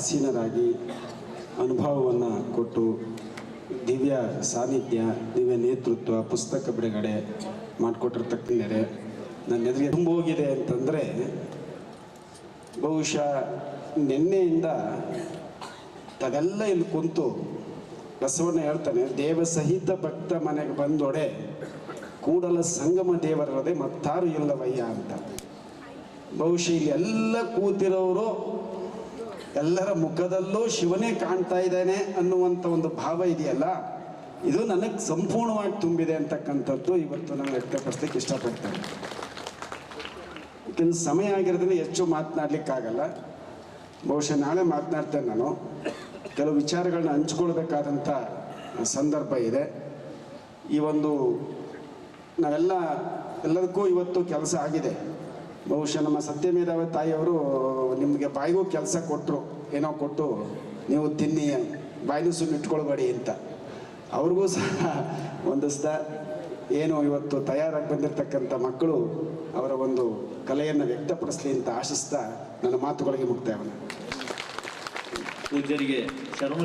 ಆಸೀನರಾಗಿ ಅನುಭವವನ್ನು ಕೊಟ್ಟು ದಿವ್ಯ ಸಾನ್ನಿಧ್ಯ, ದಿವ್ಯ ನೇತೃತ್ವ, ಪುಸ್ತಕ ಬಿಡುಗಡೆ ಮಾಡಿಕೊಟ್ಟಿರ್ತಕ್ಕಂಥರೆ ನನ್ನ ಎದುರಿಗೆ ತುಂಬ ಹೋಗಿದೆ ಅಂತಂದರೆ, ಬಹುಶಃ ನಿನ್ನೆಯಿಂದ ಅದೆಲ್ಲ ಇಲ್ಲಿ ಕುಂತು ಬಸವಣ್ಣ ಹೇಳ್ತಾನೆ, ದೇವ ಸಹಿತ ಭಕ್ತ ಮನೆಗೆ ಬಂದೊಡೆ ಕೂಡಲ ಸಂಗಮ ದೇವರದೇ ಮತ್ತಾರು ಇಲ್ಲವಯ್ಯ ಅಂತ. ಬಹುಶಃ ಇಲ್ಲಿ ಎಲ್ಲ ಕೂತಿರೋರು ಎಲ್ಲರ ಮುಖದಲ್ಲೂ ಶಿವನೇ ಕಾಣ್ತಾ ಇದ್ದಾನೆ ಅನ್ನುವಂಥ ಒಂದು ಭಾವ ಇದೆಯಲ್ಲ, ಇದು ನನಗೆ ಸಂಪೂರ್ಣವಾಗಿ ತುಂಬಿದೆ ಅಂತಕ್ಕಂಥದ್ದು ಇವತ್ತು ನಾನು ವ್ಯಕ್ತಪಡಿಸ್ಲಿಕ್ಕೆ ಇಷ್ಟಪಡ್ತೇನೆ. ಯಾಕೆಂದ್ರೆ ಸಮಯ ಆಗಿರೋದ್ರಿಂದ ಹೆಚ್ಚು ಮಾತನಾಡಲಿಕ್ಕಾಗಲ್ಲ. ಬಹುಶಃ ನಾಳೆ ಮಾತನಾಡ್ತೇನೆ. ನಾನು ಕೆಲವು ವಿಚಾರಗಳನ್ನ ಹಂಚ್ಕೊಳ್ಬೇಕಾದಂಥ ಸಂದರ್ಭ ಇದೆ. ಈ ಒಂದು ಎಲ್ಲದಕ್ಕೂ ಇವತ್ತು ಕೆಲಸ ಆಗಿದೆ. ಬಹುಶಃ ನಮ್ಮ ಸತ್ಯಮೇಧಾವ ತಾಯಿಯವರು ನಿಮಗೆ ಬಾಯಿಗೂ ಕೆಲಸ ಕೊಟ್ಟರು, ಏನೋ ಕೊಟ್ಟು ನೀವು ತಿನ್ನಿ, ಬಾಯಿನೂ ಸುಮ್ಮನೆ ಇಟ್ಕೊಳ್ಬೇಡಿ ಅಂತ. ಅವ್ರಿಗೂ ಸಹ ಒಂದಿಸ್ದ ಏನು ಇವತ್ತು ತಯಾರಾಗಿ ಬಂದಿರತಕ್ಕಂಥ ಮಕ್ಕಳು ಅವರ ಒಂದು ಕಲೆಯನ್ನು ವ್ಯಕ್ತಪಡಿಸಲಿ ಅಂತ ಆಶಿಸ್ತಾ ನನ್ನ ಮಾತುಗಳಿಗೆ ಮುಕ್ತಾಯವನ್ನು. ಪೂಜ್ಯರಿಗೆ ಶರಣ